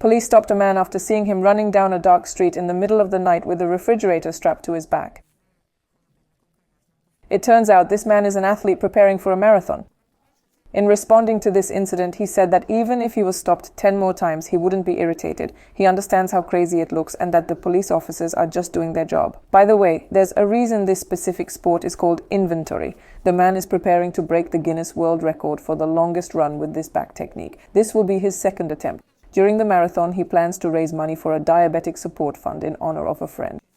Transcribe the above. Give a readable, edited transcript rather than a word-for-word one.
Police stopped a man after seeing him running down a dark street in the middle of the night with a refrigerator strapped to his back. It turns out this man is an athlete preparing for a marathon. In responding to this incident, he said that even if he was stopped 10 more times, he wouldn't be irritated. He understands how crazy it looks and that the police officers are just doing their job. By the way, there's a reason this specific sport is called inventory. The man is preparing to break the Guinness World Record for the longest run with this back technique. This will be his second attempt. During the marathon, he plans to raise money for a diabetic support fund in honor of a friend.